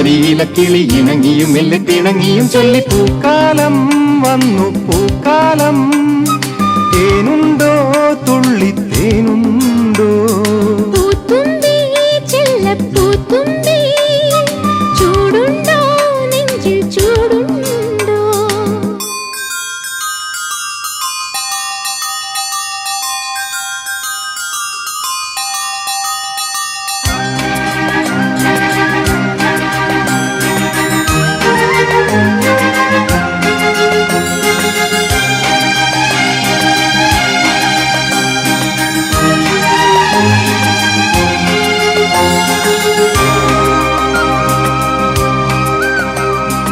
കരിയില കിളി ഇണങ്ങിയും മെല്ലെ പിണങ്ങിയും ചൊല്ലി പൂക്കാലം വന്നു പൂക്കാലം തേനുണ്ടോ